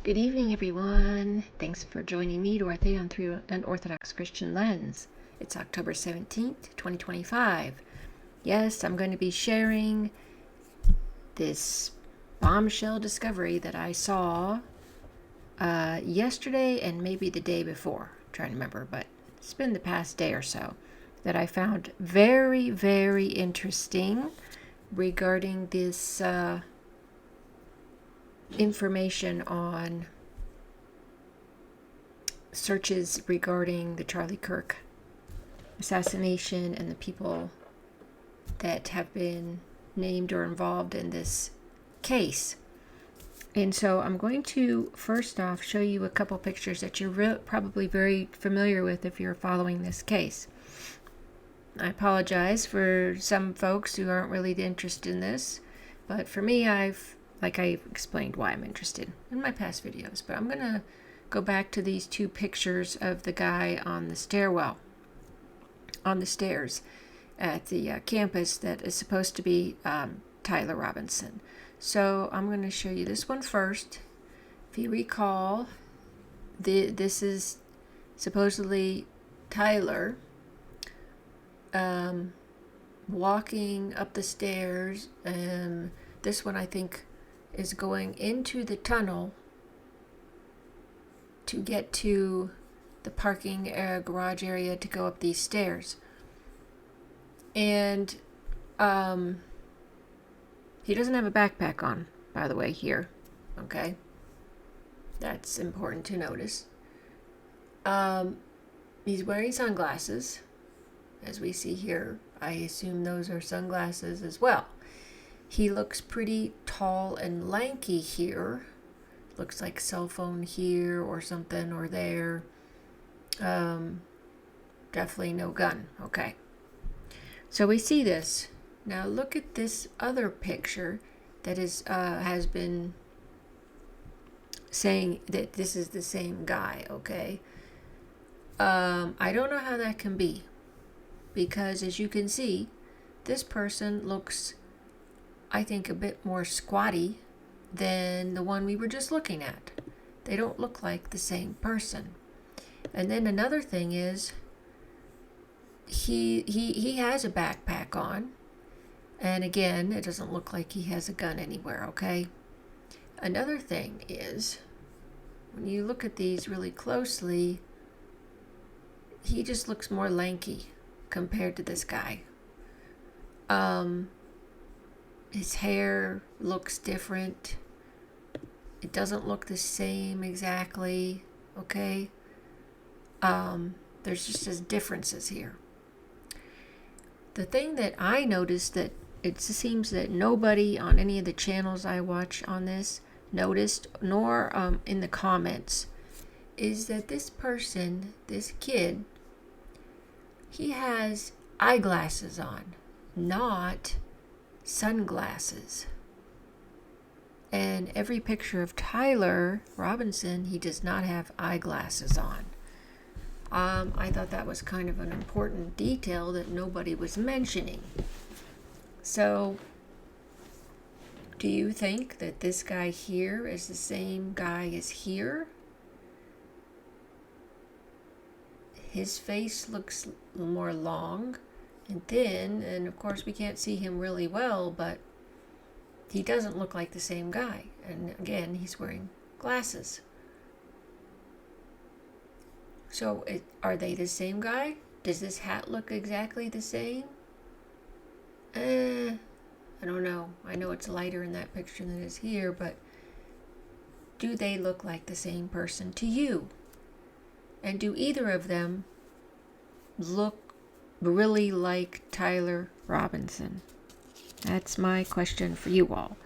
Good evening, everyone. Thanks for joining me, Dorothy, on Through an Orthodox Christian Lens. It's October 17th, 2025. Yes, I'm going to be sharing this bombshell discovery that I saw yesterday and maybe the day before. I'm trying to remember, but it's been the past day or so that I found very, very interesting regarding this information on searches regarding the Charlie Kirk assassination and the people that have been named or involved in this case. And so I'm going to first off show you a couple pictures that you're probably very familiar with if you're following this case. I apologize for some folks who aren't really interested in this, but for me, I've explained why I'm interested in my past videos. But I'm going to go back to these two pictures of the guy on the stairwell, on the stairs at the campus that is supposed to be Tyler Robinson. So I'm going to show you this one first. If you recall, this is supposedly Tyler walking up the stairs, and this one I think is going into the tunnel to get to the parking garage area to go up these stairs. And he doesn't have a backpack on, by the way, here. Okay? That's important to notice. He's wearing sunglasses, as we see here. I assume those are sunglasses as well. He looks pretty tall and lanky here. Looks like cell phone here or something or there. Definitely no gun. Okay. So we see this. Now look at this other picture that is has been saying that this is the same guy. Okay. I don't know how that can be, because as you can see, this person looks, I think, a bit more squatty than the one we were just looking at. They don't look like the same person. And then another thing is he has a backpack on, and again, it doesn't look like he has a gun anywhere. Okay. Another thing is, when you look at these really closely, he just looks more lanky compared to this guy. His hair looks different. It doesn't look the same exactly. Okay. There's just differences here. The thing that I noticed, that it seems that nobody on any of the channels I watch on this noticed, nor in the comments, is that this person, this kid, he has eyeglasses on, not sunglasses. And every picture of Tyler Robinson, he does not have eyeglasses on. I thought that was kind of an important detail that nobody was mentioning. So, do you think that this guy here is the same guy as here? His face looks more long and thin, and of course we can't see him really well, but he doesn't look like the same guy. And again, he's wearing glasses. So are they the same guy? Does this hat look exactly the same? I don't know. I know it's lighter in that picture than it is here, but do they look like the same person to you? And do either of them look really like Tyler Robinson? That's my question for you all.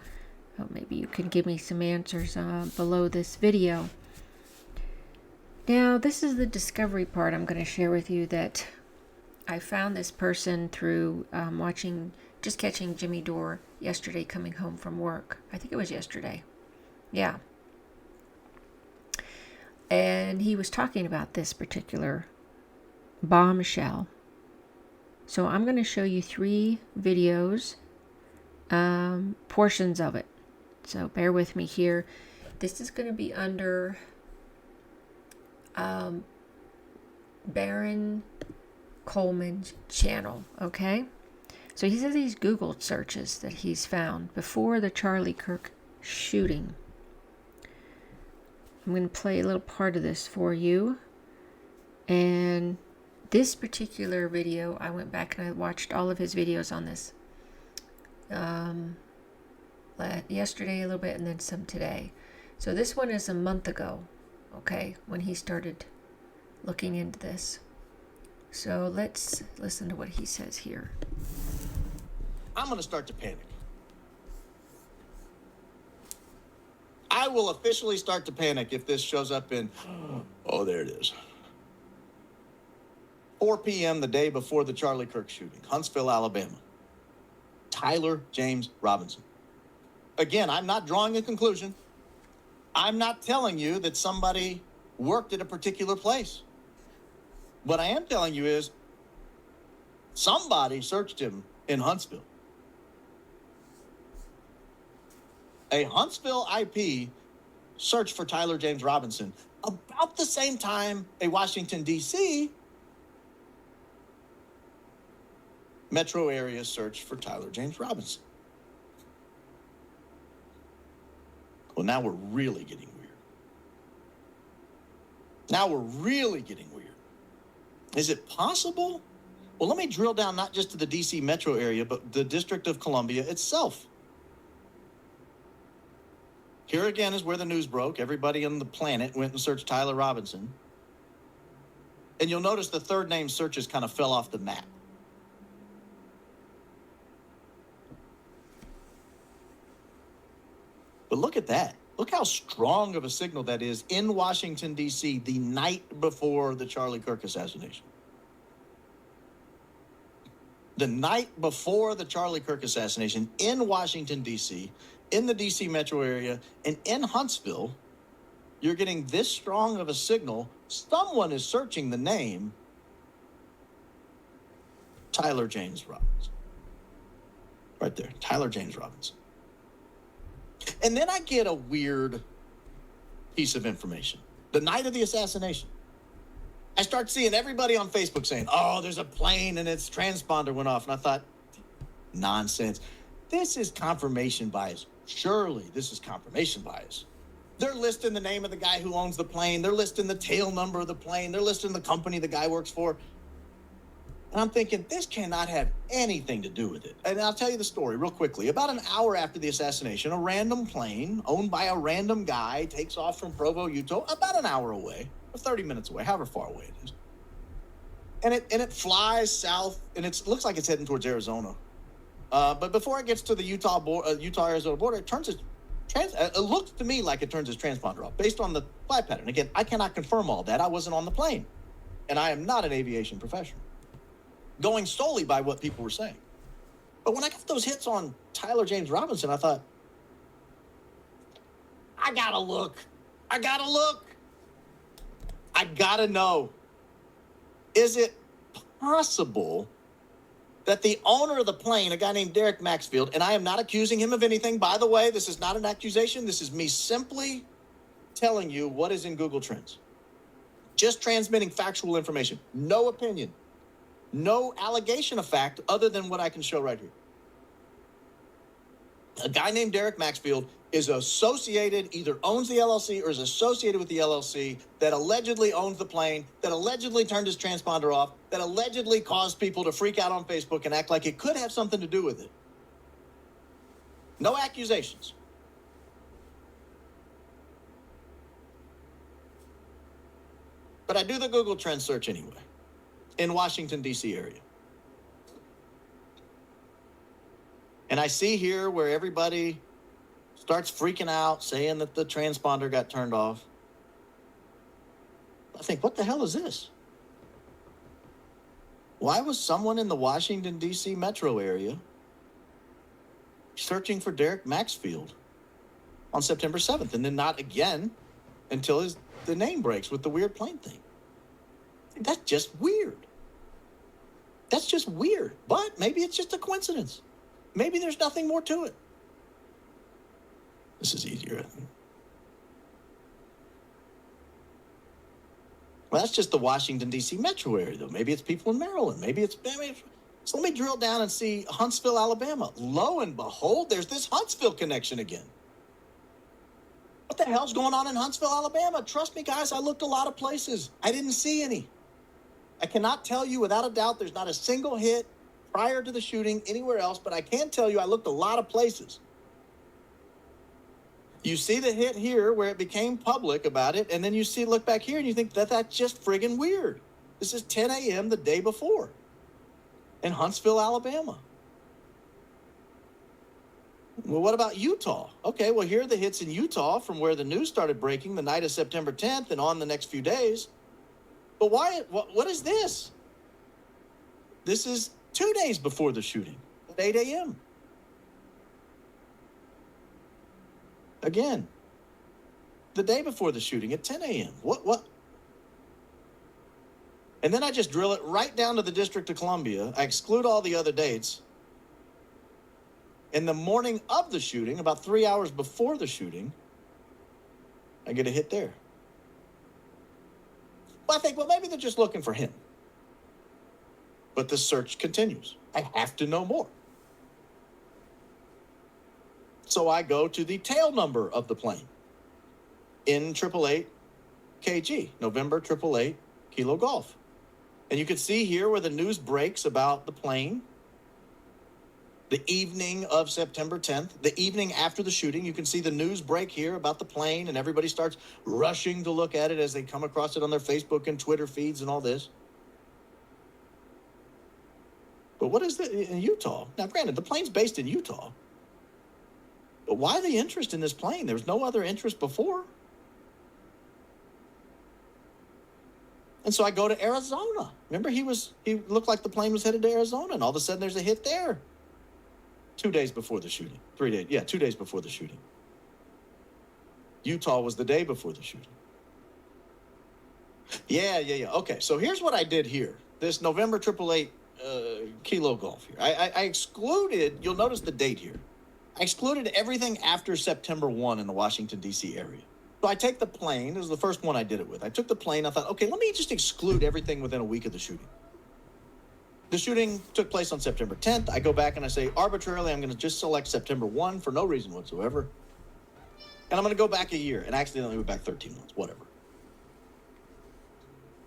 Well, maybe you can give me some answers below this video. Now, this is the discovery part I'm going to share with you, that I found this person through catching Jimmy Dore yesterday coming home from work. I think it was yesterday. Yeah. And he was talking about this particular bombshell. So I'm going to show you 3 videos, portions of it. So bear with me here. This is going to be under Baron Coleman's channel, okay? So he says these Google searches that he's found before the Charlie Kirk shooting. I'm going to play a little part of this for you. And this particular video, I went back and I watched all of his videos on this. Yesterday a little bit and then some today. So this one is a month ago, okay, when he started looking into this. So let's listen to what he says here. I'm going to start to panic. I will officially start to panic if this shows up in, oh, there it is. 4 p.m. the day before the Charlie Kirk shooting, Huntsville, Alabama. Tyler James Robinson. Again, I'm not drawing a conclusion. I'm not telling you that somebody worked at a particular place. What I am telling you is somebody searched him in Huntsville. A Huntsville IP searched for Tyler James Robinson about the same time a Washington, D.C. metro area searched for Tyler James Robinson. Well, now we're really getting weird. Now we're really getting weird. Is it possible? Well, let me drill down not just to the D.C. metro area, but the District of Columbia itself. Here again is where the news broke. Everybody on the planet went and searched Tyler Robinson. And you'll notice the third name searches kind of fell off the map. But look at that. Look how strong of a signal that is in Washington, D.C. the night before the Charlie Kirk assassination. The night before the Charlie Kirk assassination in Washington, D.C., in the D.C. metro area, and in Huntsville, you're getting this strong of a signal. Someone is searching the name Tyler James Robinson. Right there, Tyler James Robinson. And then I get a weird piece of information. The night of the assassination, I start seeing everybody on Facebook saying, oh, there's a plane and its transponder went off. And I thought, nonsense. This is confirmation bias. Surely this is confirmation bias. They're listing the name of the guy who owns the plane. They're listing the tail number of the plane. They're listing the company the guy works for. And I'm thinking, this cannot have anything to do with it. And I'll tell you the story real quickly. About an hour after the assassination, a random plane owned by a random guy takes off from Provo, Utah, about an hour away, or 30 minutes away, however far away it is. And it flies south, and it looks like it's heading towards Arizona. But before it gets to the Utah-Arizona border, it looks to me like it turns its transponder off, based on the flight pattern. Again, I cannot confirm all that. I wasn't on the plane, and I am not an aviation professional, going solely by what people were saying. But when I got those hits on Tyler James Robinson, I thought, I gotta look. I gotta know. Is it possible that the owner of the plane, a guy named Derek Maxfield, and I am not accusing him of anything, by the way, this is not an accusation. This is me simply telling you what is in Google Trends. Just transmitting factual information. No opinion. No allegation of fact other than what I can show right here. A guy named Derek Maxfield is associated, either owns the LLC or is associated with the LLC that allegedly owns the plane, that allegedly turned his transponder off, that allegedly caused people to freak out on Facebook and act like it could have something to do with it. No accusations. But I do the Google Trends search anyway, in Washington, D.C. area. And I see here where everybody starts freaking out, saying that the transponder got turned off. I think, what the hell is this? Why was someone in the Washington, D.C. metro area searching for Derek Maxfield on September 7th, and then not again until the name breaks with the weird plane thing? That's just weird. That's just weird. But maybe it's just a coincidence. Maybe there's nothing more to it. This is easier, I think. Well, that's just the Washington, D.C. metro area, though. Maybe it's people in Maryland. So let me drill down and see Huntsville, Alabama. Lo and behold, there's this Huntsville connection again. What the hell's going on in Huntsville, Alabama? Trust me, guys, I looked a lot of places. I didn't see any. I cannot tell you without a doubt there's not a single hit prior to the shooting anywhere else, but I can tell you I looked a lot of places. You see the hit here where it became public about it, and then you look back here and you think that's just friggin' weird. This is 10 a.m. the day before in Huntsville, Alabama. Well, what about Utah? Okay, well, here are the hits in Utah from where the news started breaking the night of September 10th and on the next few days. But what is this? This is 2 days before the shooting at 8 a.m. Again, the day before the shooting at 10 a.m. What? And then I just drill it right down to the District of Columbia. I exclude all the other dates. In the morning of the shooting, about 3 hours before the shooting, I get a hit there. Well, I think, maybe they're just looking for him. But the search continues. I have to know more. So I go to the tail number of the plane. N888 KG, November 888 Kilo Golf. And you can see here where the news breaks about the plane. The evening of September 10th, the evening after the shooting, you can see the news break here about the plane, and everybody starts rushing to look at it as they come across it on their Facebook and Twitter feeds and all this. But what is it in Utah? Now, granted, the plane's based in Utah. But why the interest in this plane? There was no other interest before. And so I go to Arizona. Remember, he looked like the plane was headed to Arizona, and all of a sudden there's a hit there. 2 days before the shooting. 3 days. Yeah, 2 days before the shooting. Utah was the day before the shooting. Yeah. Okay, so here's what I did here. This November 888 Kilo Golf here. I excluded, you'll notice the date here. I excluded everything after September 1 in the Washington, D.C. area. So I take the plane. This is the first one I did it with. I took the plane. I thought, okay, let me just exclude everything within a week of the shooting. The shooting took place on September 10th. I go back and I say, arbitrarily, I'm going to just select September 1 for no reason whatsoever. And I'm going to go back a year and accidentally go back 13 months, whatever.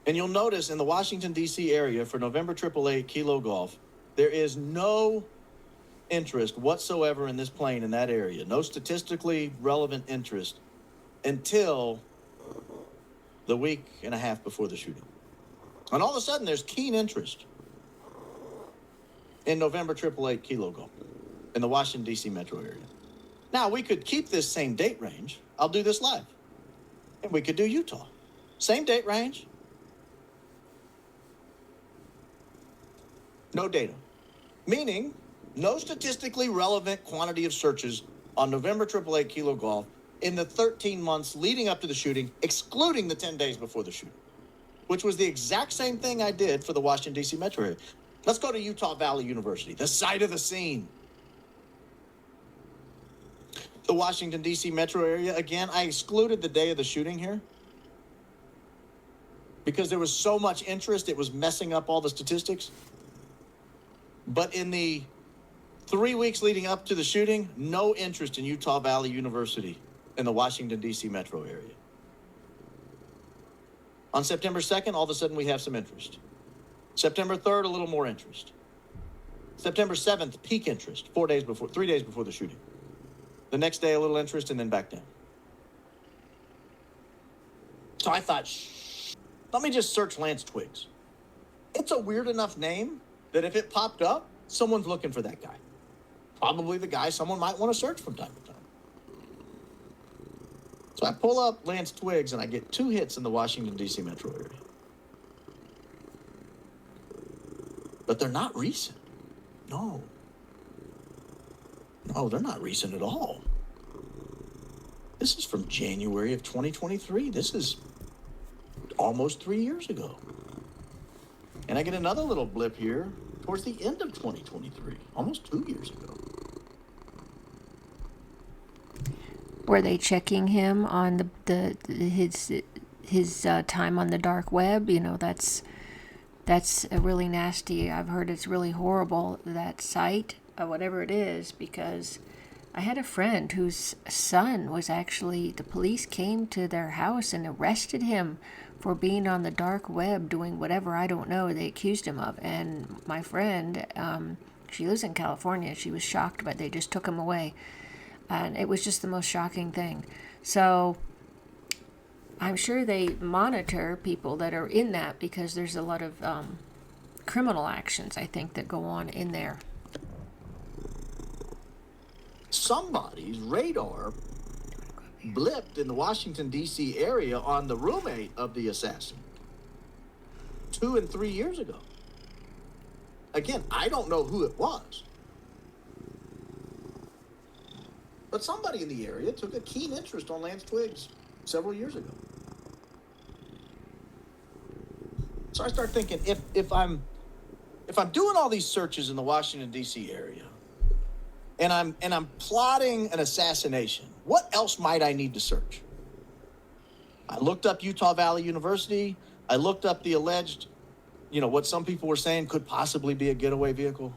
And you'll notice in the Washington, D.C. area for November 888 Kilo Golf, there is no interest whatsoever in this plane in that area. No statistically relevant interest until the week and a half before the shooting. And all of a sudden, there's keen interest in November 888 Kilo Golf in the Washington, D.C. metro area. Now, we could keep this same date range. I'll do this live. And we could do Utah. Same date range. No data. Meaning, no statistically relevant quantity of searches on November 888 Kilo Golf in the 13 months leading up to the shooting, excluding the 10 days before the shooting, which was the exact same thing I did for the Washington, D.C. metro area. Let's go to Utah Valley University, the site of the scene. The Washington, D.C. metro area, again, I excluded the day of the shooting here because there was so much interest, it was messing up all the statistics. But in the 3 weeks leading up to the shooting, no interest in Utah Valley University in the Washington, D.C. metro area. On September 2nd, all of a sudden we have some interest. September 3rd, a little more interest. September 7th, peak interest, 3 days before the shooting. The next day, a little interest, and then back down. So I thought, let me just search Lance Twiggs. It's a weird enough name that if it popped up, someone's looking for that guy. Probably the guy someone might want to search from time to time. So I pull up Lance Twiggs, and I get 2 hits in the Washington, D.C. metro area. But they're not recent. No, they're not recent at all. This is from January of 2023. This is almost 3 years ago. And I get another little blip here towards the end of 2023, almost 2 years ago. Were they checking him on his his time on the dark web. You know, that's a really nasty. I've heard it's really horrible, that site, whatever it is, because I had a friend whose son was actually, the police came to their house and arrested him for being on the dark web doing whatever, I don't know, they accused him of. And my friend, she lives in California, she was shocked, but they just took him away. And it was just the most shocking thing. So I'm sure they monitor people that are in that, because there's a lot of criminal actions, I think, that go on in there. Somebody's radar blipped in the Washington, D.C. area on the roommate of the assassin 2 and 3 years ago. Again, I don't know who it was, but somebody in the area took a keen interest on Lance Twiggs several years ago. So I start thinking, if I'm doing all these searches in the Washington, D.C. area, and I'm plotting an assassination, what else might I need to search? I looked up Utah Valley University. I looked up the alleged, what some people were saying could possibly be a getaway vehicle.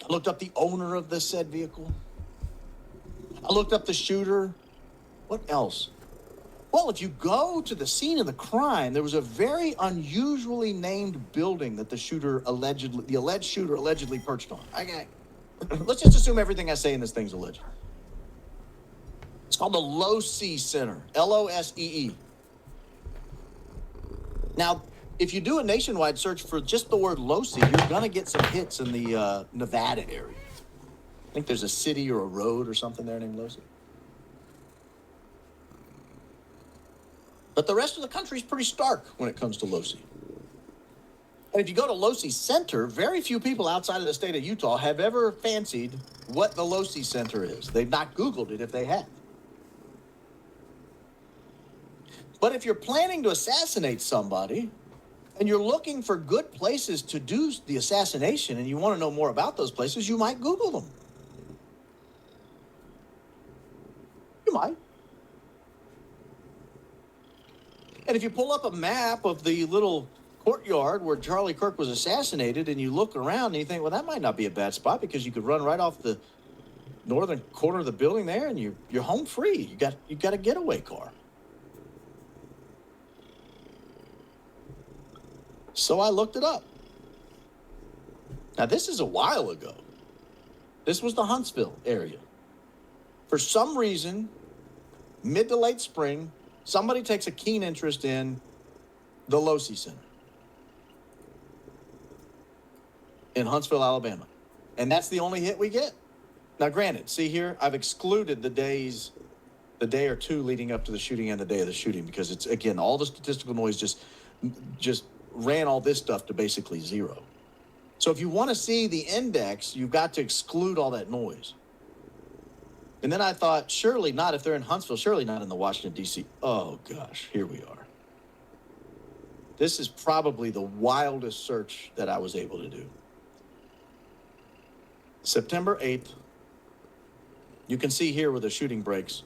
I looked up the owner of the said vehicle. I looked up the shooter. What else? Well, if you go to the scene of the crime, there was a very unusually named building that the alleged shooter allegedly perched on. Let's just assume everything I say in this thing's alleged. It's called the Losee Center, L-O-S-E-E. Now, if you do a nationwide search for just the word Losee, you're going to get some hits in the Nevada area. I think there's a city or a road or something there named Losee. But the rest of the country is pretty stark when it comes to Losee. And if you go to Losee Center, very few people outside of the state of Utah have ever fancied what the Losee Center is. They've not Googled it if they have. But if you're planning to assassinate somebody and you're looking for good places to do the assassination and you want to know more about those places, you might Google them. You might. And if you pull up a map of the little courtyard where Charlie Kirk was assassinated and you look around and you think, well, that might not be a bad spot, because you could run right off the northern corner of the building there and you're home free. You got a getaway car. So I looked it up. Now, this is a while ago. This was the Huntsville area. For some reason, mid to late spring, somebody takes a keen interest in the Losee Center in Huntsville, Alabama. And that's the only hit we get. Now, granted, see here, I've excluded the day or two leading up to the shooting and the day of the shooting, because it's, again, all the statistical noise just ran all this stuff to basically zero. So if you want to see the index, you've got to exclude all that noise. And then I thought, surely not if they're in Huntsville, surely not in the Washington, D.C. Oh, gosh, here we are. This is probably the wildest search that I was able to do. September 8th, you can see here where the shooting breaks.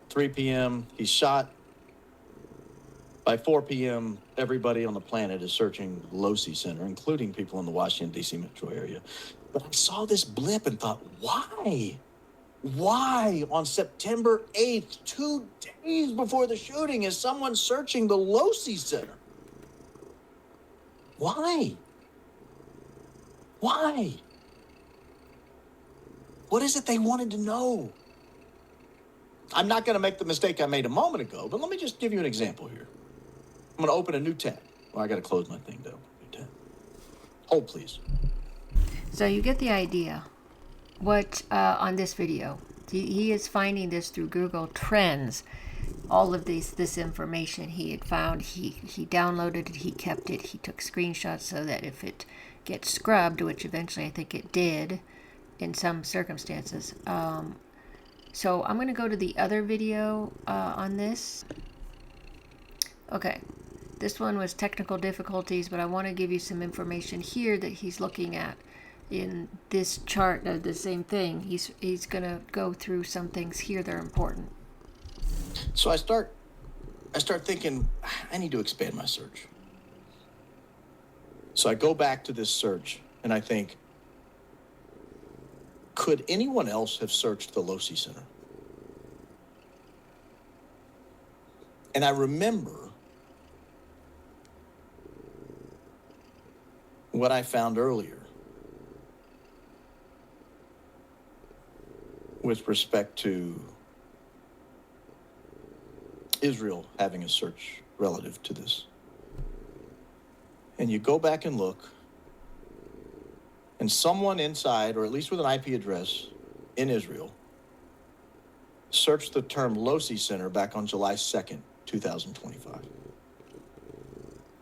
3 p.m., he's shot. By 4 p.m., everybody on the planet is searching Losee Center, including people in the Washington, D.C. metro area. But I saw this blip and thought, why? Why on September 8th, 2 days before the shooting, is someone searching the Losee Center? Why? Why? What is it they wanted to know? I'm not going to make the mistake I made a moment ago, but let me just give you an example here. I'm going to open a new tab. Well, I got to close my thing down. New tab. Hold, please. So you get the idea. What on this video, he is finding this through Google Trends. All of this information he had found, he downloaded it, he kept it, he took screenshots so that if it gets scrubbed, which eventually I think it did in some circumstances. So I'm going to go to the other video on this. Okay, this one was technical difficulties, but I want to give you some information here that he's looking at in this chart of the same thing. He's going to go through some things here that are important. So I start I start thinking, I need to expand my search. So I go back to this search and I think, could anyone else have searched the Losi Center? And I remember what I found earlier with respect to Israel having a search relative to this. And you go back and look, and someone inside, or at least with an IP address in Israel, searched the term Losi Center back on July 2nd, 2025.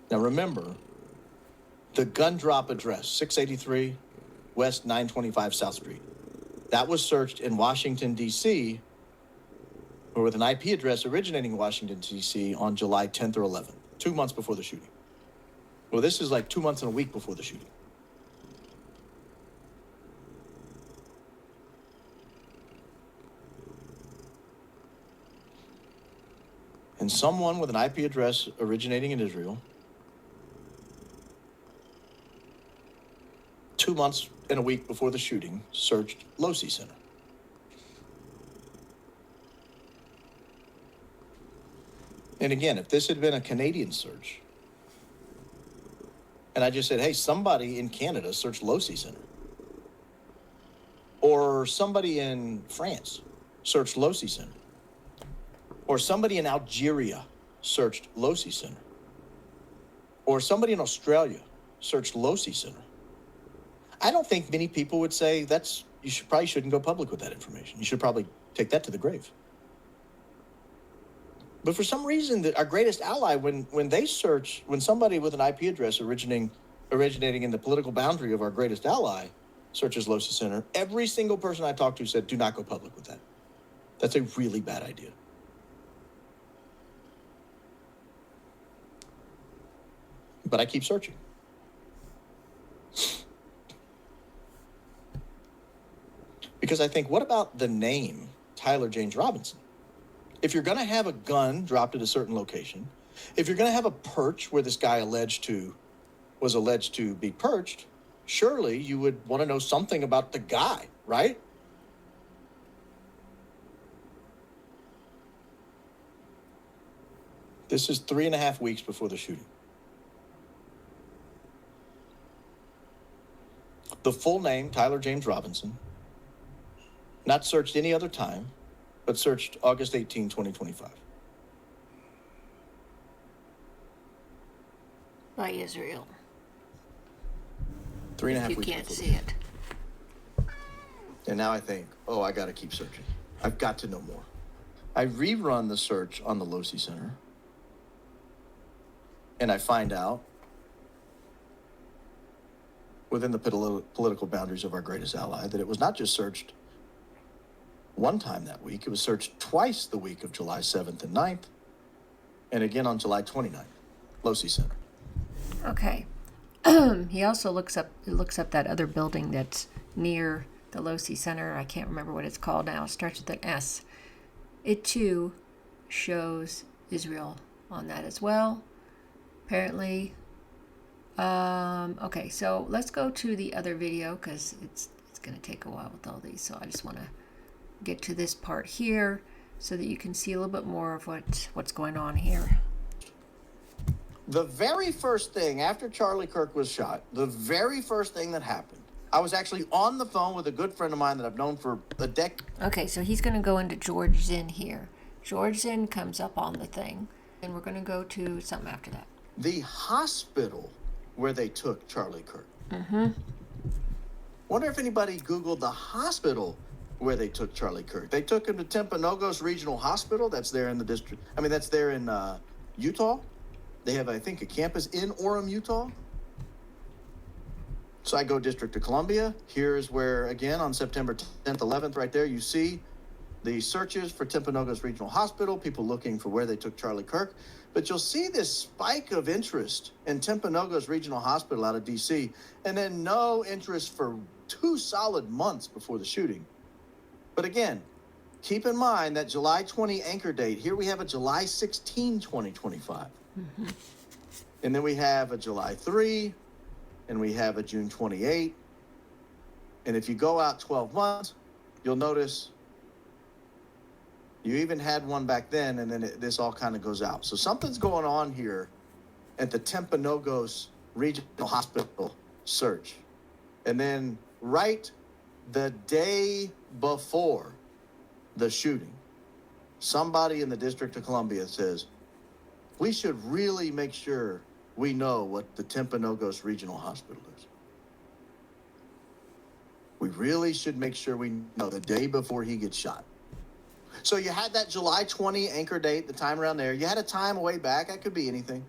Now remember, the gun drop address, 683 West 925 South Street, that was searched in Washington, D.C., or with an IP address originating in Washington, D.C. on July 10th or 11th, 2 months before the shooting. Well, this is like 2 months and a week before the shooting. And someone with an IP address originating in Israel, 2 months and a week before the shooting, searched Losi Center. And again, if this had been a Canadian search, and I just said, hey, somebody in Canada searched Losi Center, or somebody in France searched Losi Center, or somebody in Algeria searched Losi Center, or somebody in Australia searched Losi Center, I don't think many people would say probably shouldn't go public with that information. You should probably take that to the grave. But for some reason, our greatest ally, when somebody with an IP address originating in the political boundary of our greatest ally searches Losi Center, every single person I talked to said, do not go public with that. That's a really bad idea. But I keep searching. Because I think, what about the name Tyler James Robinson? If you're going to have a gun dropped at a certain location, if you're going to have a perch where this guy was alleged to be perched, surely you would want to know something about the guy, right? This is 3.5 weeks before the shooting. The full name, Tyler James Robinson, not searched any other time, but searched August 18, 2025. By Israel. 3.5 You weeks can't before see it. And now I think, I got to keep searching. I've got to know more. I rerun the search on the Losi Center, and I find out, within the political boundaries of our greatest ally, that it was not just searched one time that week. It was searched twice the week of July 7th and 9th, and again on July 29th, Losi Center. Okay. He also looks up that other building that's near the Losi Center. I can't remember what it's called now. It starts with an S. It too shows Israel on that as well. Apparently. Okay, so let's go to the other video because it's going to take a while with all these. So I just want to get to this part here so that you can see a little bit more of what's going on here. The very first thing after Charlie Kirk was shot, the very first thing that happened, I was actually on the phone with a good friend of mine that I've known for a decade. Okay, so he's going to go into George Zinn here. George Zinn comes up on the thing, and we're going to go to something after that. The hospital where they took Charlie Kirk. Mm-hmm. Wonder if anybody Googled the hospital where they took Charlie Kirk. They took him to Timpanogos Regional Hospital. That's there in the district. That's there in Utah. They have, I think, a campus in Orem, Utah. So I go District of Columbia. Here's where, again, on September 10th, 11th, right there, you see the searches for Timpanogos Regional Hospital, people looking for where they took Charlie Kirk. But you'll see this spike of interest in Timpanogos Regional Hospital out of D.C., and then no interest for 2 solid months before the shooting. But again, keep in mind that July 20 anchor date. Here we have a July 16, 2025. Mm-hmm. And then we have a July 3, and we have a June 28. And if you go out 12 months, you'll notice you even had one back then, and then this all kind of goes out. So something's going on here at the Timpanogos Regional Hospital search. And then right the day before the shooting, somebody in the District of Columbia says, we should really make sure we know what the Timpanogos Regional Hospital is. We really should make sure we know the day before he gets shot. So you had that July 20 anchor date, the time around there. You had a time way back. That could be anything.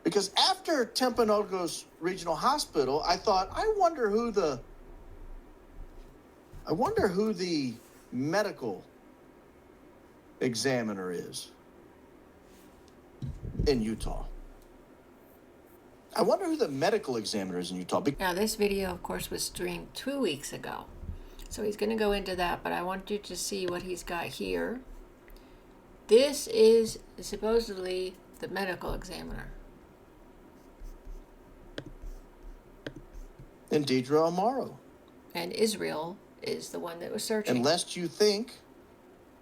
Because after Timpanogos Regional Hospital, I thought, I wonder who the medical examiner is in Utah. I wonder who the medical examiner is in Utah. Now, this video, of course, was streamed 2 weeks ago. So he's going to go into that, but I want you to see what he's got here. This is supposedly the medical examiner. And Deidre Amaro. And Israel is the one that was searching. And lest you think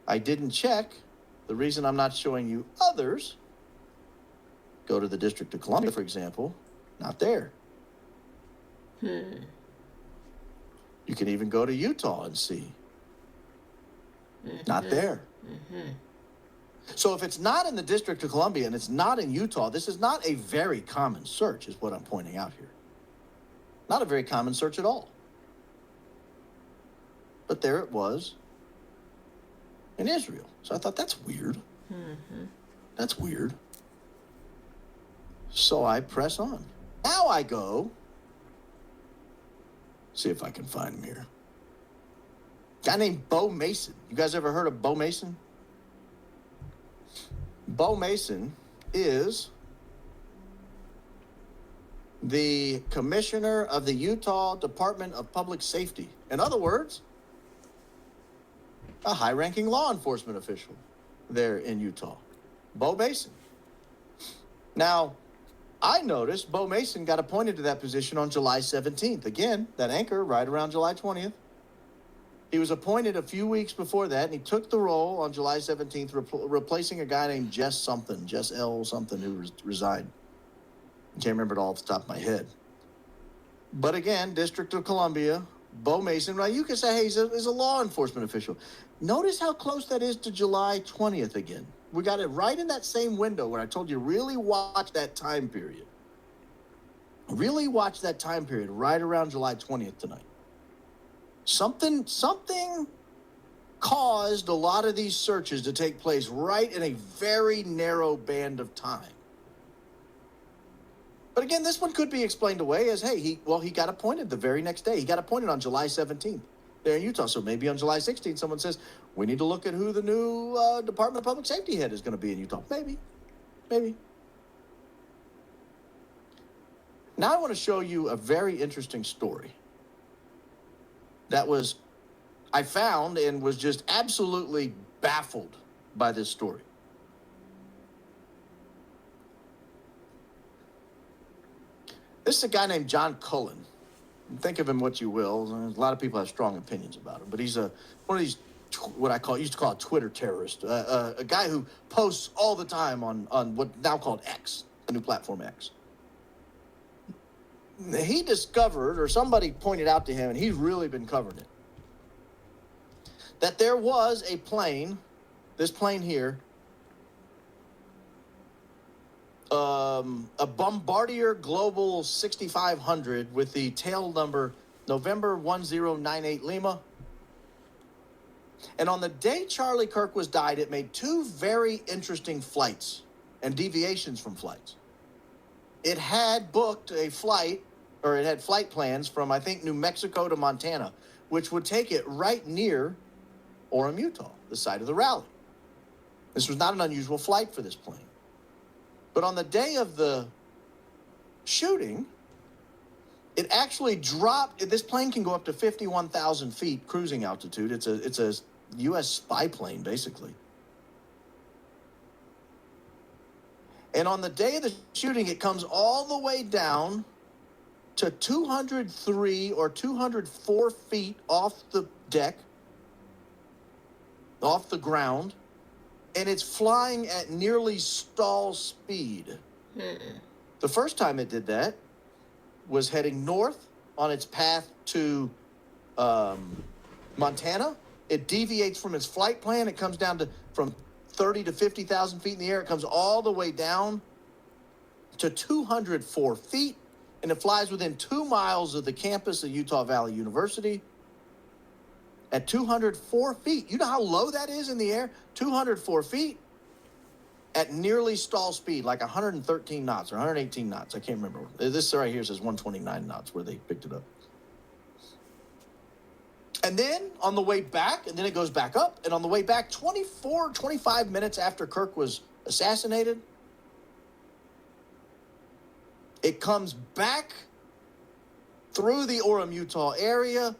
I didn't check, the reason I'm not showing you others, go to the District of Columbia, for example, not there. You can even go to Utah and see. Not there. So if it's not in the District of Columbia and it's not in Utah, this is not a very common search, is what I'm pointing out here. Not a very common search at all. But there it was in Israel. So I thought, that's weird. That's weird. So I press on. Now I go, see if I can find him here. Guy named Bo Mason. You guys ever heard of Bo Mason? Bo Mason is the commissioner of the Utah Department of Public Safety. In other words, a high-ranking law enforcement official there in Utah. Bo Mason. Now, I noticed Bo Mason got appointed to that position on July 17th. Again, that anchor right around July 20th. He was appointed a few weeks before that, and he took the role on July 17th, replacing a guy named Jess L. something, who resigned. I can't remember it all off the top of my head. But again, District of Columbia, Bo Mason. Now, you can say, hey, he's a law enforcement official. Notice how close that is to July 20th again. We got it right in that same window where I told you, really watch that time period. Really watch that time period right around July 20th tonight. Something caused a lot of these searches to take place right in a very narrow band of time. But again, this one could be explained away as, hey, he got appointed the very next day. He got appointed on July 17th there in Utah. So maybe on July 16th, someone says, we need to look at who the new Department of Public Safety head is going to be in Utah. Maybe. Now I want to show you a very interesting story that I found and was just absolutely baffled by this story. This is a guy named John Cullen. Think of him what you will. A lot of people have strong opinions about him, but he's one of these, used to call a Twitter terrorist, a guy who posts all the time on what now called X, the new platform X. He discovered, or somebody pointed out to him, and he's really been covering it, that there was a plane, this plane here, a Bombardier Global 6500 with the tail number November 1098 Lima. And on the day Charlie Kirk died, it made two very interesting flights and deviations from flights. It had booked a flight, or it had flight plans from, I think, New Mexico to Montana, which would take it right near Orem, Utah, the site of the rally. This was not an unusual flight for this plane. But on the day of the shooting, it actually dropped. This plane can go up to 51,000 feet cruising altitude. It's a U.S. spy plane, basically. And on the day of the shooting, it comes all the way down to 203 or 204 feet off the deck, off the ground, and it's flying at nearly stall speed. The first time it did that was heading north on its path to Montana. It deviates from its flight plan. It comes down to from 30 to 50,000 feet in the air. It comes all the way down to 204 feet, and it flies within 2 miles of the campus of Utah Valley University at 204 feet. You know how low that is in the air? 204 feet at nearly stall speed, like 113 knots or 118 knots. I can't remember. This right here says 129 knots where they picked it up. And then on the way back, and then it goes back up, and on the way back, 25 minutes after Kirk was assassinated, it comes back through the Orem, Utah area,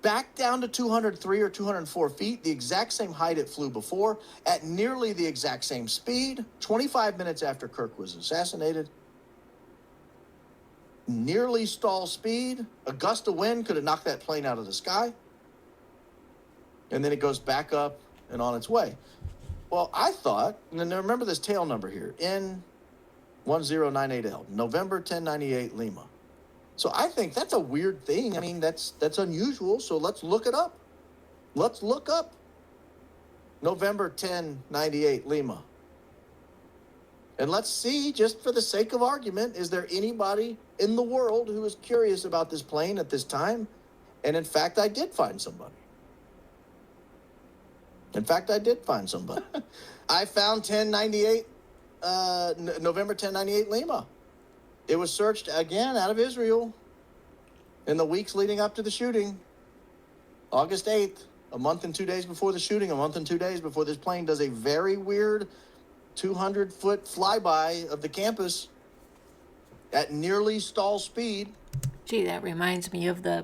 back down to 203 or 204 feet, the exact same height it flew before, at nearly the exact same speed, 25 minutes after Kirk was assassinated. Nearly stall speed. A gust of wind could have knocked that plane out of the sky. And then it goes back up and on its way. Well, I thought, and then remember this tail number here, N1098L, November 1098 Lima. So I think that's a weird thing. I mean, that's unusual. So let's look it up. Let's look up November 1098 Lima. And let's see, just for the sake of argument, is there anybody in the world who is curious about this plane at this time? And in fact, I did find somebody. I found November 1098 Lima. It was searched again out of Israel in the weeks leading up to the shooting. August 8th, a month and 2 days before the shooting, a month and 2 days before this plane does a very weird 200-foot flyby of the campus at nearly stall speed. Gee, that reminds me of the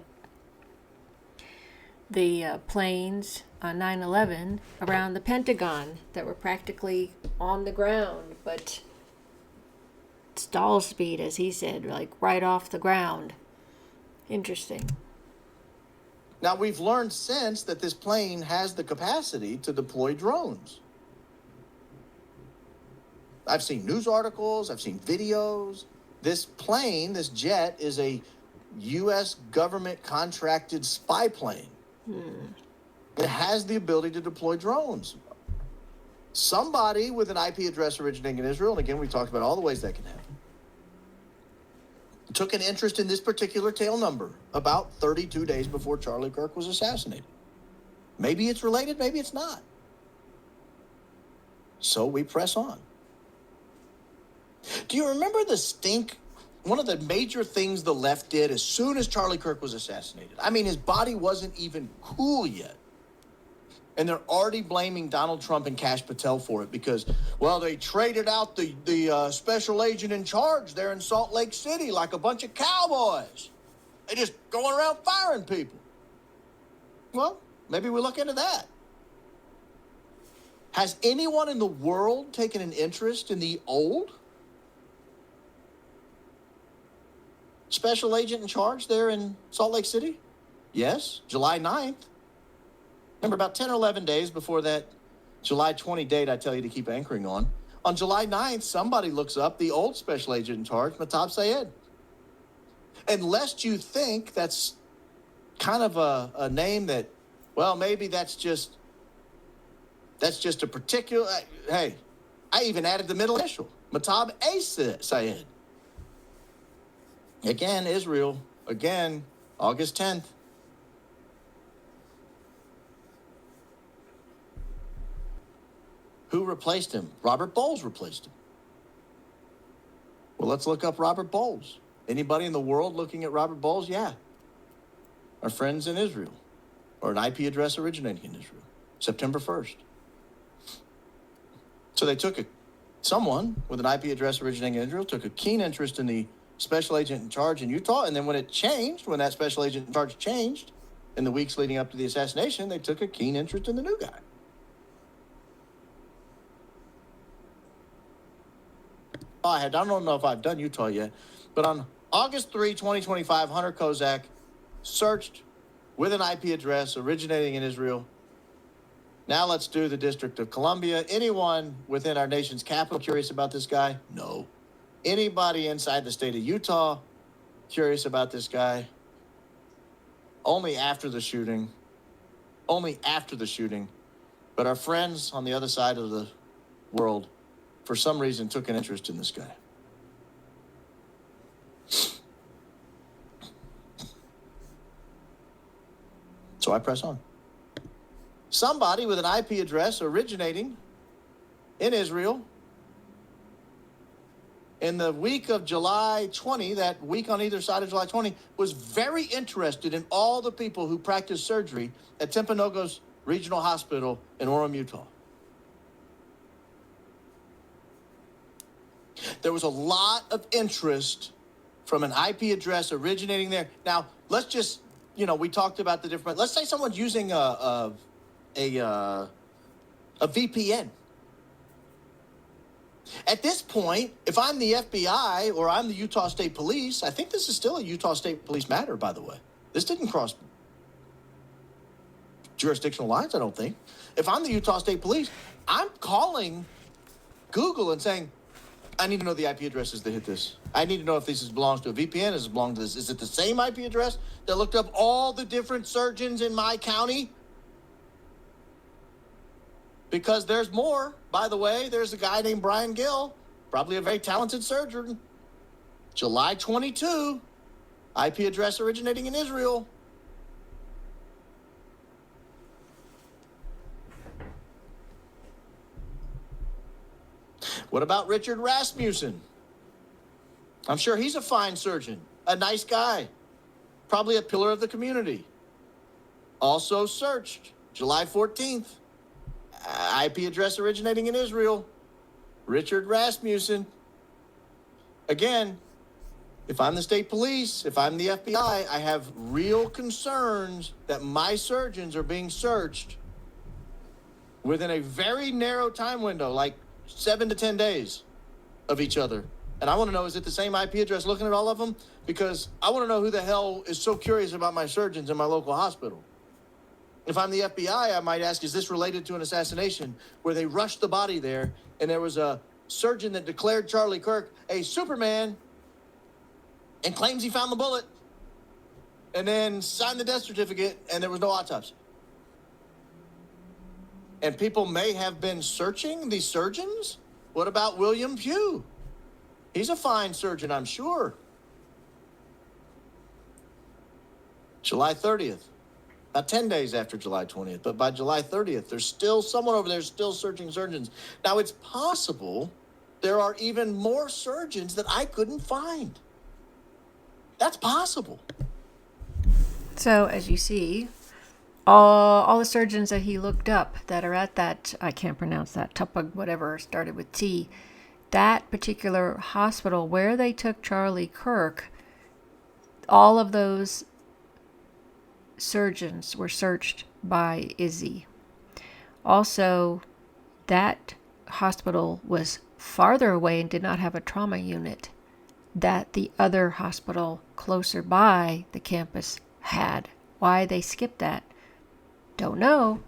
planes on 9/11 around the Pentagon that were practically on the ground, but stall speed, as he said, like right off the ground. Interesting. Now, we've learned since that this plane has the capacity to deploy drones. I've seen news articles, I've seen videos. This plane, this jet, is a U.S. government contracted spy plane. It has the ability to deploy drones. Somebody with an IP address originating in Israel, and again, we talked about all the ways that can happen, took an interest in this particular tail number about 32 days before Charlie Kirk was assassinated. Maybe it's related, maybe it's not. So we press on. Do you remember the stink? One of the major things the left did as soon as Charlie Kirk was assassinated. I mean, his body wasn't even cool yet. And they're already blaming Donald Trump and Kash Patel for it because, well, they traded out the special agent in charge there in Salt Lake City like a bunch of cowboys. They just going around firing people. Well, maybe we look into that. Has anyone in the world taken an interest in the old special agent in charge there in Salt Lake City? Yes, July 9th. Remember, about 10 or 11 days before that July 20 date I tell you to keep anchoring on July 9th, somebody looks up the old special agent in charge, Mahtab Syed. And lest you think that's kind of a name that, well, maybe that's just a particular, hey, I even added the middle initial, Mahtab A. Syed. Again, Israel. Again, August 10th. Who replaced him? Robert Bowles replaced him. Well, let's look up Robert Bowles. Anybody in the world looking at Robert Bowles? Yeah. Our friends in Israel, or an IP address originating in Israel, September 1st. So they took someone with an IP address originating in Israel, took a keen interest in the special agent in charge in Utah, and then when that special agent in charge changed, in the weeks leading up to the assassination, they took a keen interest in the new guy. I don't know if I've done Utah yet, but on August 3, 2025, Hunter Kozak searched with an IP address originating in Israel. Now let's do the District of Columbia. Anyone within our nation's capital curious about this guy? No. Anybody inside the state of Utah curious about this guy? Only after the shooting. Only after the shooting. But our friends on the other side of the world, for some reason, took an interest in this guy. So I press on. Somebody with an IP address originating in Israel in the week of July 20, that week on either side of July 20, was very interested in all the people who practice surgery at Timpanogos Regional Hospital in Orem, Utah. There was a lot of interest from an IP address originating there. Now, let's just, we talked about the different, let's say someone's using a VPN. At this point, if I'm the FBI or I'm the Utah State Police, I think this is still a Utah State Police matter, by the way. This didn't cross jurisdictional lines, I don't think. If I'm the Utah State Police, I'm calling Google and saying, I need to know the IP addresses that hit this. I need to know if this belongs to a VPN, does it belong to this? Is it the same IP address that looked up all the different surgeons in my county? Because there's more. By the way, there's a guy named Brian Gill, probably a very talented surgeon. July 22, IP address originating in Israel. What about Richard Rasmussen? I'm sure he's a fine surgeon, a nice guy, probably a pillar of the community. Also searched July 14th. IP address originating in Israel, Richard Rasmussen. Again, if I'm the state police, if I'm the FBI, I have real concerns that my surgeons are being searched within a very narrow time window, like 7 to 10 days of each other. And I want to know, is it the same IP address looking at all of them? Because I want to know who the hell is so curious about my surgeons in my local hospital. If I'm the FBI, I might ask, is this related to an assassination where they rushed the body there and there was a surgeon that declared Charlie Kirk a Superman and claims he found the bullet and then signed the death certificate and there was no autopsy? And people may have been searching these surgeons? What about William Pugh? He's a fine surgeon, I'm sure. July 30th. About 10 days after July 20th, but by July 30th, there's still someone over there still searching surgeons. Now, it's possible there are even more surgeons that I couldn't find. That's possible. So, as you see, all the surgeons that he looked up that are at that, I can't pronounce that, Tupug, whatever, started with T, that particular hospital where they took Charlie Kirk, all of those surgeons were searched by Izzy. Also, that hospital was farther away and did not have a trauma unit that the other hospital closer by the campus had. Why they skipped that, don't know,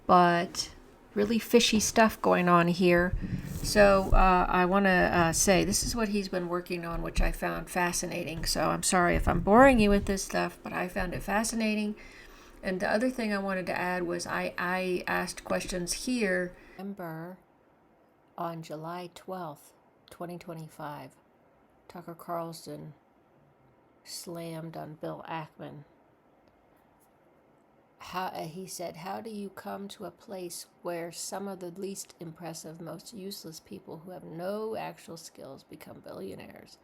but really fishy stuff going on here. So I want to say this is what he's been working on, which I found fascinating. So I'm sorry if I'm boring you with this stuff, but I found it fascinating. And the other thing I wanted to add was I asked questions here. Remember, on July 12th, 2025, Tucker Carlson slammed on Bill Ackman. He said, how do you come to a place where some of the least impressive, most useless people who have no actual skills become billionaires?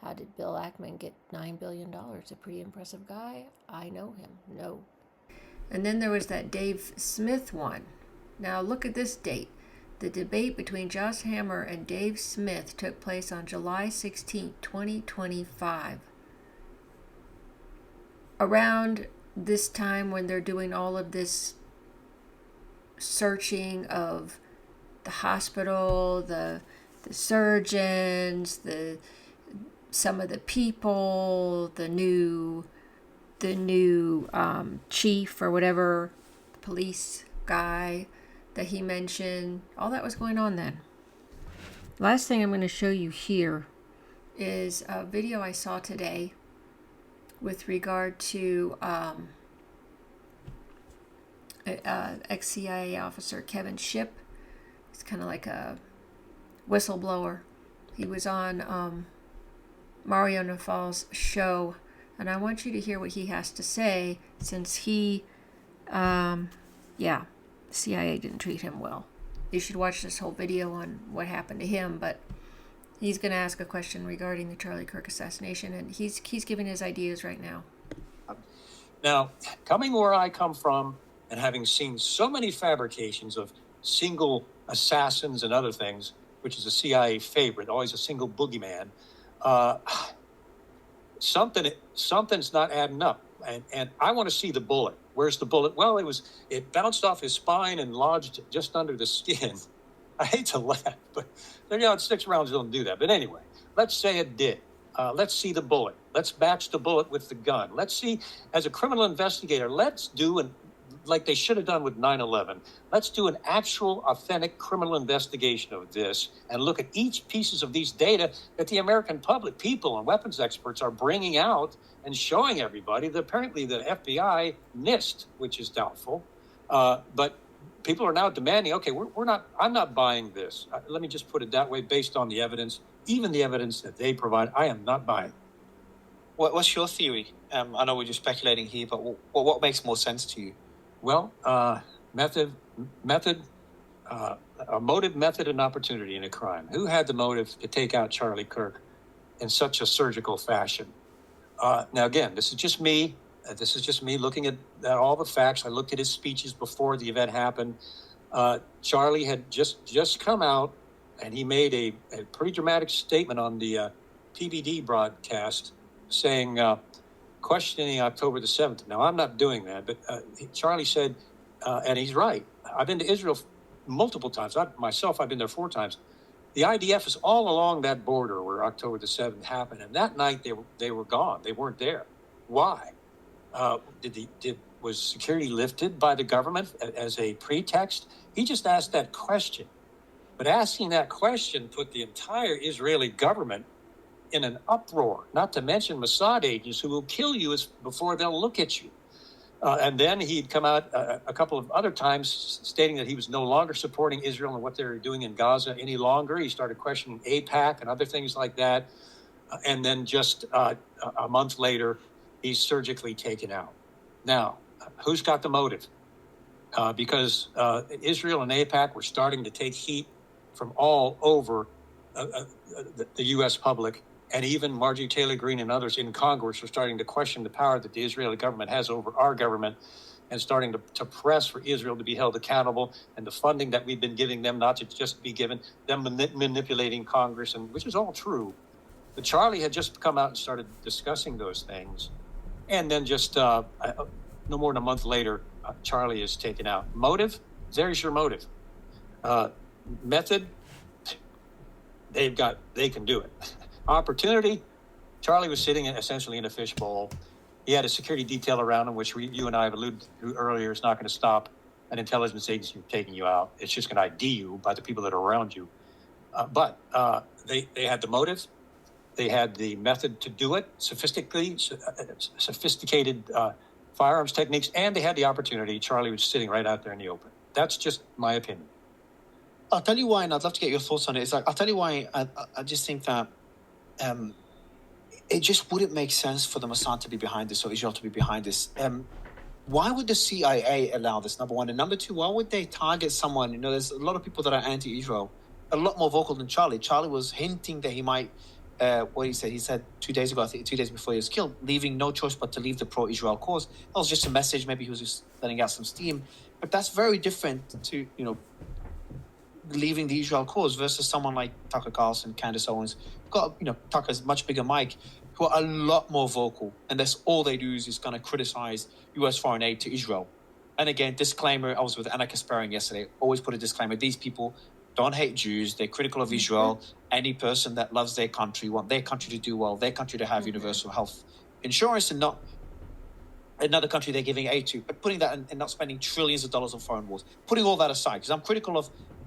How did Bill Ackman get $9 billion? A pretty impressive guy. I know him. No. And then there was that Dave Smith one. Now look at this date. The debate between Josh Hammer and Dave Smith took place on July 16, 2025. Around this time when they're doing all of this searching of the hospital, the surgeons, some of the people, the new chief or whatever, the police guy that he mentioned, all that was going on then. Last thing I'm going to show you here is a video I saw today with regard to ex-CIA officer Kevin Shipp. He's kind of like a whistleblower. He was on Mario Nawfal's show, and I want you to hear what he has to say, since he, CIA didn't treat him well. You should watch this whole video on what happened to him, but he's going to ask a question regarding the Charlie Kirk assassination, and he's giving his ideas right now. Now, coming where I come from and having seen so many fabrications of single assassins and other things, which is a CIA favorite, always a single boogeyman, something's not adding up. And I want to see the bullet. Where's the bullet? Well, it bounced off his spine and lodged just under the skin. I hate to laugh, but 6 rounds don't do that. But anyway, let's say it did. Let's see the bullet. Let's match the bullet with the gun. Let's see, as a criminal investigator, let's do like they should have done with 9/11. Let's do an actual, authentic criminal investigation of this and look at each pieces of these data that the American public, people and weapons experts are bringing out and showing everybody that apparently the FBI missed, which is doubtful. But people are now demanding, okay, I'm not buying this. Let me just put it that way, based on the evidence, even the evidence that they provide, I am not buying. What's your theory? I know we're just speculating here, but what makes more sense to you? Well, method, a motive, method, and opportunity in a crime. Who had the motive to take out Charlie Kirk in such a surgical fashion? Now, again, this is just me. Looking at all the facts. I looked at his speeches before the event happened. Charlie had just come out, and he made a pretty dramatic statement on the PBD broadcast saying, questioning October the 7th. Now, I'm not doing that, but Charlie said, and he's right, I've been to Israel multiple times. I've been there 4 times. The IDF is all along that border where October the 7th happened, and that night they were gone. They weren't there. Why? Was security lifted by the government as a pretext? He just asked that question. But asking that question put the entire Israeli government in an uproar, not to mention Mossad agents who will kill you before they'll look at you. And then he'd come out a couple of other times stating that he was no longer supporting Israel and what they were doing in Gaza any longer. He started questioning AIPAC and other things like that. And then just a month later, he's surgically taken out. Now, who's got the motive? Because Israel and AIPAC were starting to take heat from all over the U.S. public, and even Marjorie Taylor Greene and others in Congress were starting to question the power that the Israeli government has over our government, and starting to press for Israel to be held accountable, and the funding that we've been giving them not to just be given, them manipulating Congress, and which is all true. But Charlie had just come out and started discussing those things. And then just no more than a month later, Charlie is taken out. Motive? There's your motive. Method? They can do it. Opportunity? Charlie was sitting essentially in a fishbowl. He had a security detail around him, which you and I have alluded to earlier, is not going to stop an intelligence agency from taking you out. It's just going to ID you by the people that are around you. But they had the motive. They had the method to do it, sophisticated firearms techniques, and they had the opportunity. Charlie was sitting right out there in the open. That's just my opinion. I'll tell you why, and I'd love to get your thoughts on it. I'll tell you why I just think that it just wouldn't make sense for the Mossad to be behind this or Israel to be behind this. Why would the CIA allow this, number one? And number two, why would they target someone? There's a lot of people that are anti-Israel, a lot more vocal than Charlie. Charlie was hinting that he might... what he said 2 days ago, I think 2 days before he was killed, leaving no choice but to leave the pro-Israel cause. That was just a message. Maybe he was just letting out some steam. But that's very different to, leaving the Israel cause versus someone like Tucker Carlson, Candace Owens. Tucker's much bigger mic, who are a lot more vocal, and that's all they do is kind of criticize U.S. foreign aid to Israel. And again, disclaimer, I was with Anna Kasparian yesterday, always put a disclaimer, these people don't hate Jews, they're critical of Israel. Any person that loves their country, want their country to do well, their country to have universal health insurance, and not another country they're giving aid to, but putting that and not spending trillions of dollars on foreign wars. Putting all that aside, because I'm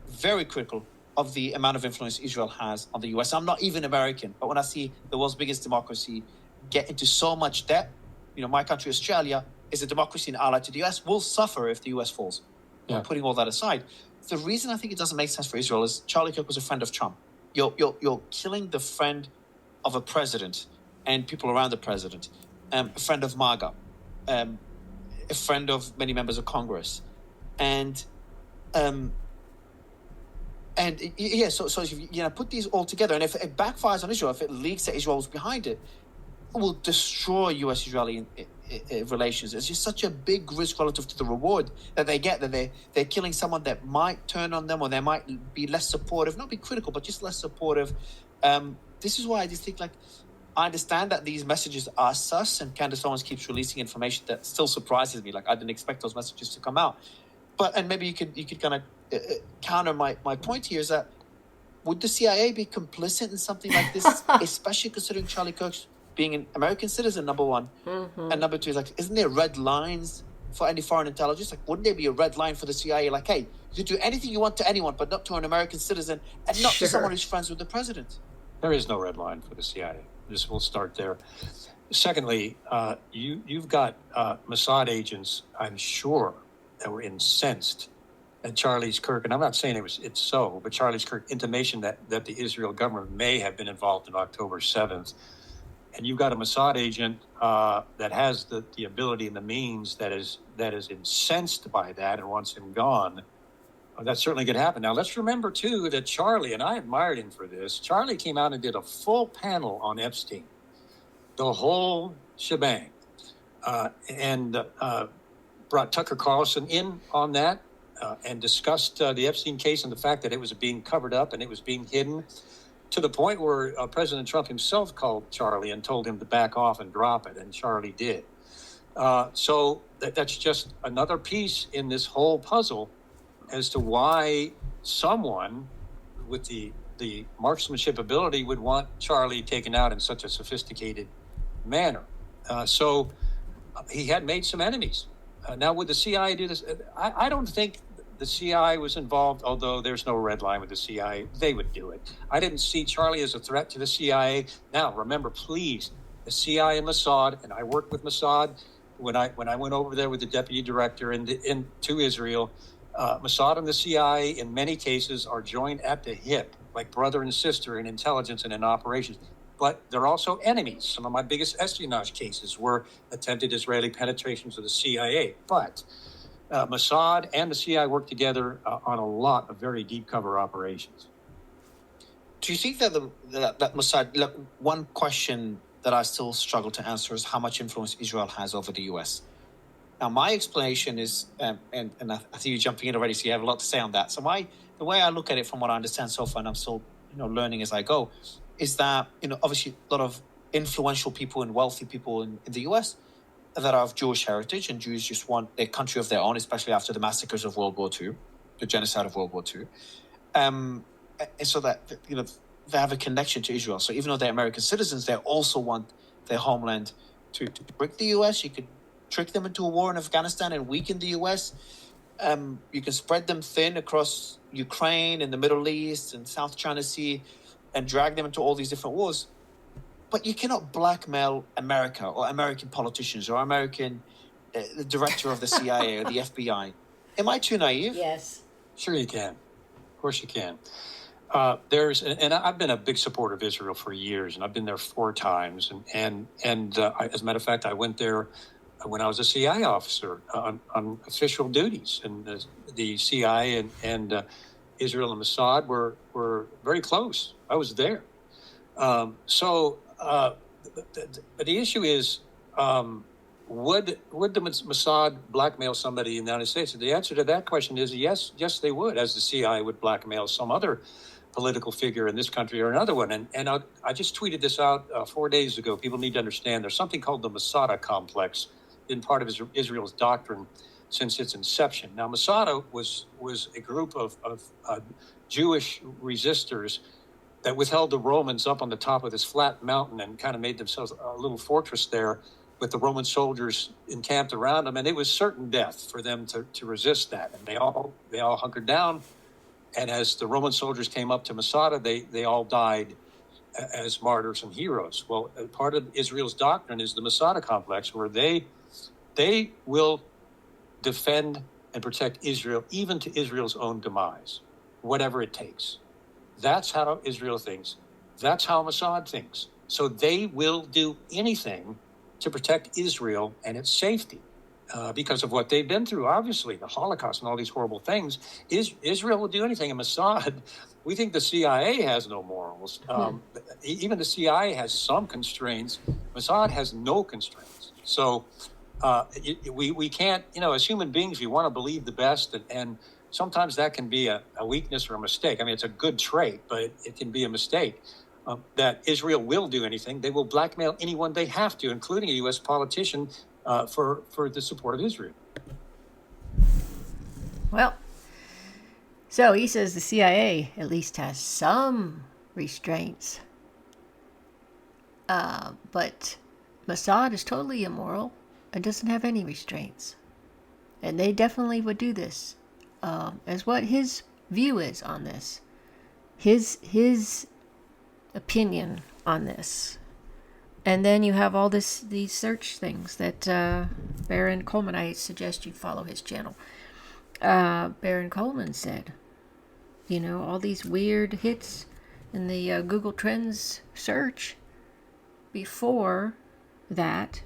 very critical of the amount of influence Israel has on the US. I'm not even American, but when I see the world's biggest democracy get into so much debt, my country, Australia, is a democracy and ally to the US, will suffer if the US falls. Yeah. Putting all that aside, the reason I think it doesn't make sense for Israel is Charlie Kirk was a friend of Trump. You're killing the friend of a president and people around the president, a friend of MAGA, a friend of many members of Congress, so if you put these all together, and if it backfires on Israel, if it leaks that Israel was behind it, it will destroy U.S.-Israeli relations. It's just such a big risk relative to the reward that they get, that they're killing someone that might turn on them, or they might be less supportive, not be critical, but just less supportive. This is why I just think, I understand that these messages are sus, and Candace Owens keeps releasing information that still surprises me. I didn't expect those messages to come out. And maybe you could kind of counter my point here, is that would the CIA be complicit in something like this, especially considering Charlie Kirk being an American citizen, number one, and number two is isn't there red lines for any foreign intelligence? Wouldn't there be a red line for the CIA? Hey, you can do anything you want to anyone, but not to an American citizen, and not to someone who's friends with the president. There is no red line for the CIA. We'll start there. Secondly, you've got Mossad agents, I'm sure, that were incensed at Charlie Kirk, and I'm not saying it's so, but Charlie Kirk intimation that the Israel government may have been involved in October 7th. And you've got a Mossad agent that has the ability and the means that is incensed by that and wants him gone. That certainly could happen. Now, let's remember, too, that Charlie, and I admired him for this, Charlie came out and did a full panel on Epstein, the whole shebang, and brought Tucker Carlson in on that and discussed the Epstein case and the fact that it was being covered up and it was being hidden, to the point where President Trump himself called Charlie and told him to back off and drop it, and Charlie did. So that's just another piece in this whole puzzle as to why someone with the marksmanship ability would want Charlie taken out in such a sophisticated manner. So he had made some enemies. Now, would the CIA do this? I don't think the CIA was involved, although there's no red line with the CIA. They would do it. I didn't see Charlie as a threat to the CIA. Now, remember, please, the CIA and Mossad, and I worked with Mossad when I went over there with the deputy director into Israel. Mossad and the CIA, in many cases, are joined at the hip, like brother and sister in intelligence and in operations. But they're also enemies. Some of my biggest espionage cases were attempted Israeli penetrations of the CIA. But Mossad and the CIA work together on a lot of very deep cover operations. Do you think that that Mossad? Look, one question that I still struggle to answer is how much influence Israel has over the U.S. Now, my explanation is, and I see you jumping in already, so you have a lot to say on that. So the way I look at it, from what I understand so far, and I'm still learning as I go, is that obviously a lot of influential people and wealthy people in the U.S. that are of Jewish heritage, and Jews just want their country of their own, especially after the massacres of World War II, the genocide of World War II, and so that they have a connection to Israel. So even though they're American citizens, they also want their homeland to break the U.S. You could trick them into a war in Afghanistan and weaken the U.S. You can spread them thin across Ukraine and the Middle East and South China Sea and drag them into all these different wars. But you cannot blackmail America or American politicians or American the director of the CIA or the FBI. Am I too naive? Yes. Sure you can. Of course you can. And I've been a big supporter of Israel for years, and I've been there 4 times. And as a matter of fact, I went there when I was a CIA officer on official duties, and the CIA and Israel and Mossad were very close. I was there. But the issue is, would the Mossad blackmail somebody in the United States? The answer to that question is yes, they would, as the CIA would blackmail some other political figure in this country or another one. And I just tweeted this out 4 days ago. People need to understand there's something called the Masada complex, been part of Israel's doctrine since its inception. Now, Masada was a group of Jewish resistors that withheld the Romans up on the top of this flat mountain and kind of made themselves a little fortress there with the Roman soldiers encamped around them. And it was certain death for them to resist that. And they all hunkered down. And as the Roman soldiers came up to Masada, they all died as martyrs and heroes. Well, part of Israel's doctrine is the Masada complex, where they will defend and protect Israel, even to Israel's own demise, whatever it takes. That's how Israel thinks. That's how Mossad thinks. So they will do anything to protect Israel and its safety because of what they've been through, obviously, the Holocaust and all these horrible things. Israel will do anything. And Mossad, we think the CIA has no morals. Even the CIA has some constraints. Mossad has no constraints. So we can't, as human beings, we want to believe the best, and sometimes that can be a weakness or a mistake. I mean, it's a good trait, but it can be a mistake. That Israel will do anything. They will blackmail anyone they have to, including a U.S. politician, for the support of Israel. Well, so he says the CIA at least has some restraints. But Mossad is totally immoral and doesn't have any restraints. And they definitely would do this. As what his view is on this. His opinion on this. And then you have all these search things that Baron Coleman, I suggest you follow his channel. Baron Coleman said, all these weird hits in the Google Trends search before that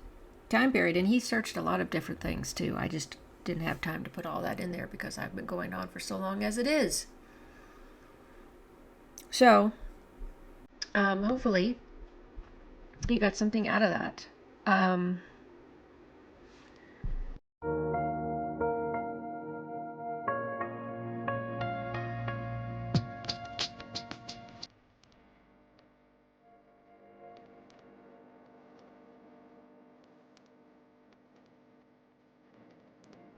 time period. And he searched a lot of different things too. I just didn't have time to put all that in there because I've been going on for so long as it is. So, hopefully you got something out of that.